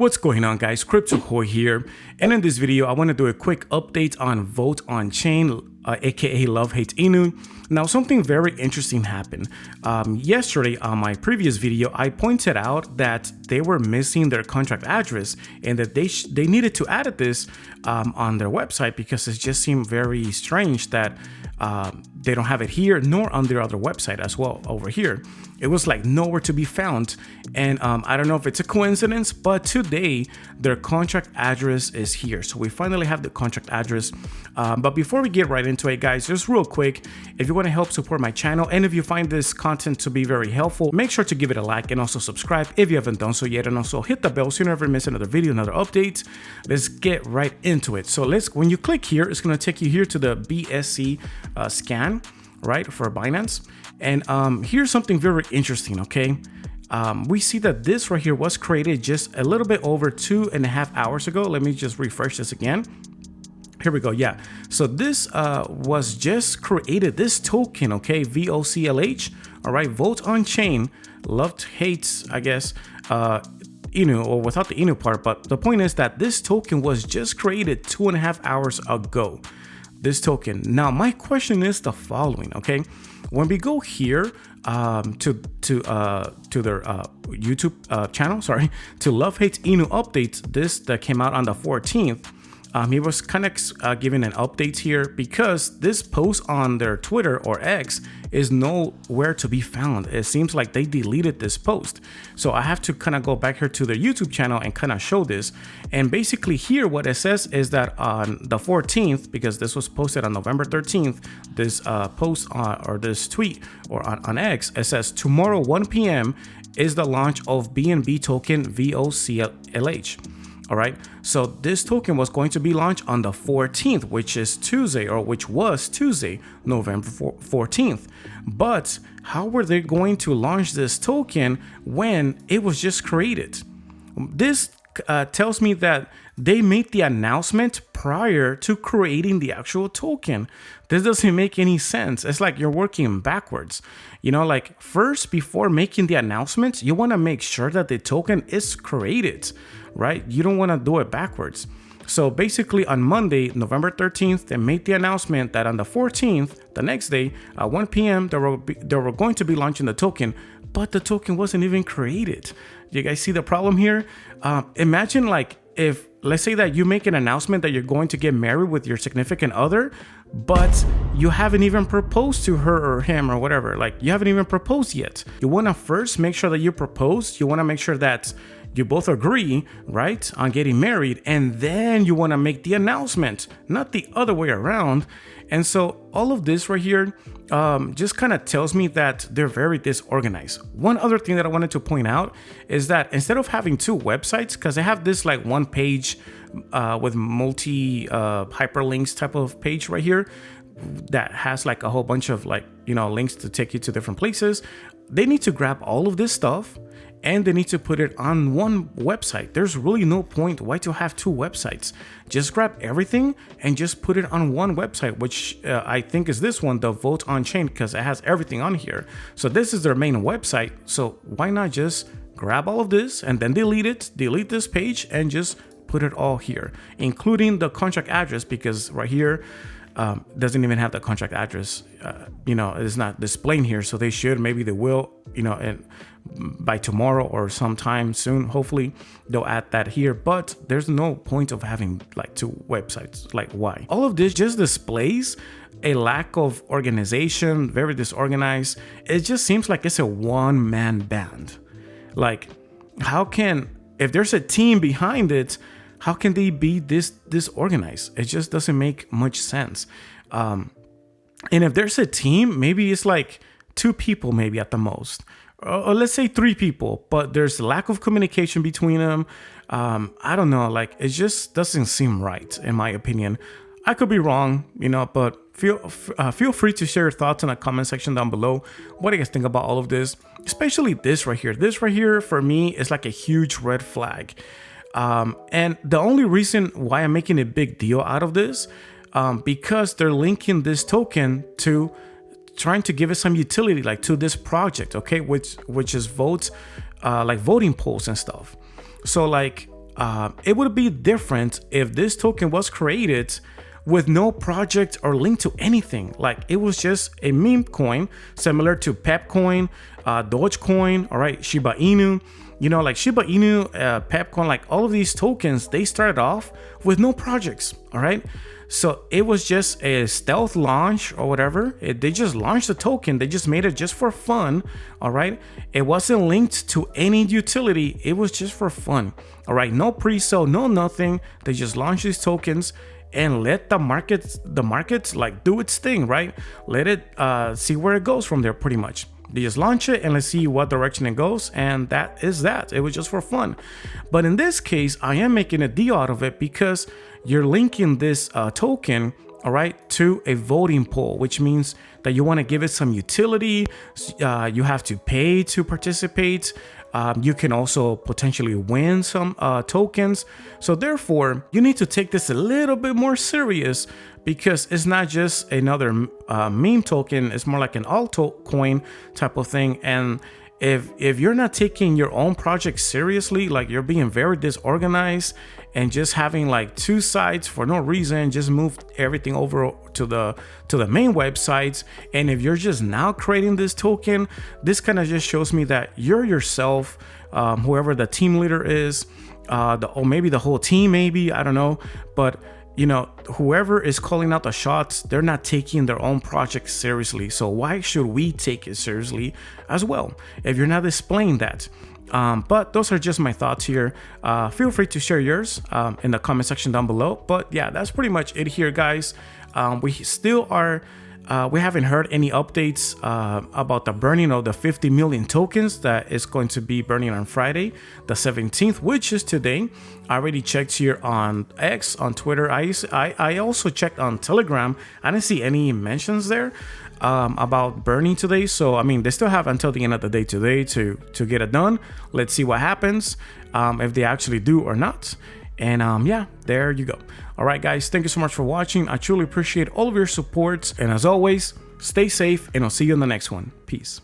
What's going on, guys? CryptoHoy here, and in this video I want to do a quick update on Vote OnChain, aka Love Hate Inu. Now, something very interesting happened. Yesterday on my previous video, I pointed out that they were missing their contract address and that they needed to add this on their website because it just seemed very strange that they don't have it here nor on their other website as well over here. It was like nowhere to be found, and I don't know if it's a coincidence, but today their contract address is here. So we finally have the contract address. But before we get right into it, guys, just real quick, if you want to help support my channel and if you find this content to be very helpful, make sure to give it a like and also subscribe if you haven't done so yet, and also hit the bell so you never miss another video, another update. Let's get right into it. So when you click here, it's going to take you here to the BSC scan, right, for Binance. And here's something very interesting, okay? We see that this right here was created just a little bit over 2.5 hours ago. Let me just refresh this again. Here we go. Yeah. So this was just created, this token, okay? VOCLH. All right. Vote OnChain. Love Hate, I guess, Inu, or without the Inu part. But the point is that this token was just created 2.5 hours ago. This token. Now, my question is the following, okay? When we go here to their YouTube channel, sorry, to Love Hate Inu updates, this that came out on the 14th, he was kind of giving an update here because this post on their Twitter or X is nowhere to be found. It seems like they deleted this post. So I have to kind of go back here to their YouTube channel and kind of show this. And basically here, what it says is that on the 14th, because this was posted on November 13th, this post or this tweet or on X, it says tomorrow 1 p.m. is the launch of BNB token VOCLH. All right, so this token was going to be launched on the 14th, which is Tuesday, or which was Tuesday, November 14th. But how were they going to launch this token when it was just created? This tells me that they made the announcement prior to creating the actual token. This doesn't make any sense. It's like you're working backwards. You know, like first, before making the announcement, you want to make sure that the token is created, right? You don't want to do it backwards. So basically on Monday, November 13th, they made the announcement that on the 14th, the next day at 1 p.m., they were going to be launching the token, but the token wasn't even created. You guys see the problem here? Imagine like if, let's say that you make an announcement that you're going to get married with your significant other, but you haven't even proposed to her or him or whatever. Like you haven't even proposed yet. You want to first make sure that you propose. You want to make sure that you both agree, right, on getting married, and then you want to make the announcement, not the other way around. And so all of this right here just kind of tells me that they're very disorganized. One other thing that I wanted to point out is that instead of having two websites, because they have this like one page with multi hyperlinks type of page right here that has like a whole bunch of like, you know, links to take you to different places. They need to grab all of this stuff and they need to put it on one website. There's really no point why to have two websites. Just grab everything and just put it on one website, which I think is this one, the Vote OnChain, because it has everything on here. So this is their main website. So why not just grab all of this and then delete this page and just put it all here, including the contract address, because right here, doesn't even have the contract address, you know, it's not displaying here. So they should, maybe they will, you know, and by tomorrow or sometime soon, hopefully they'll add that here. But there's no point of having like two websites. Like why? All of this just displays a lack of organization, very disorganized. It just seems like it's a one-man band. Like how can, if there's a team behind it, how can they be this disorganized? It just doesn't make much sense. And if there's a team, maybe it's like 2 people, maybe at the most, or let's say 3 people, but there's lack of communication between them. I don't know, like it just doesn't seem right, in my opinion. I could be wrong, you know, but feel free to share your thoughts in the comment section down below. What do you guys think about all of this? Especially this right here. This right here for me is like a huge red flag. And the only reason why I'm making a big deal out of this, because they're linking this token to trying to give it some utility, like to this project, okay, which is votes, like voting polls and stuff. So like it would be different if this token was created with no project or link to anything. Like it was just a meme coin similar to Pepcoin, Dogecoin, all right, Shiba Inu. You know, like Shiba Inu, Pepcoin, like all of these tokens, they started off with no projects, all right? So it was just a stealth launch or whatever. They just launched the token. They just made it just for fun, all right? It wasn't linked to any utility. It was just for fun, all right? No pre-sale, no nothing. They just launched these tokens and let the markets like do its thing, right? Let it see where it goes from there, pretty much. They just launch it and let's see what direction it goes, and that is that. It was just for fun. But in this case, I am making a deal out of it because you're linking this token, all right, to a voting poll, which means that you want to give it some utility. You have to pay to participate. You can also potentially win some tokens. So therefore, you need to take this a little bit more serious because it's not just another meme token. It's more like an altcoin type of thing. And if you're not taking your own project seriously, like you're being very disorganized and just having like two sites for no reason, just move everything over to the main websites. And if you're just now creating this token, this kind of just shows me that you're yourself, whoever the team leader is, or maybe the whole team, maybe, I don't know, but you know, whoever is calling out the shots, they're not taking their own project seriously. So why should we take it seriously as well if you're not displaying that? But those are just my thoughts here. Feel free to share yours in the comment section down below. But yeah, that's pretty much it here, guys. We still are we haven't heard any updates about the burning of the 50 million tokens that is going to be burning on Friday, the 17th, which is today. I already checked here on X, on Twitter. I also checked on Telegram. I didn't see any mentions there about burning today. So, I mean, they still have until the end of the day today to get it done. Let's see what happens, if they actually do or not. And yeah, there you go. All right, guys, thank you so much for watching. I truly appreciate all of your support. And as always, stay safe and I'll see you in the next one. Peace.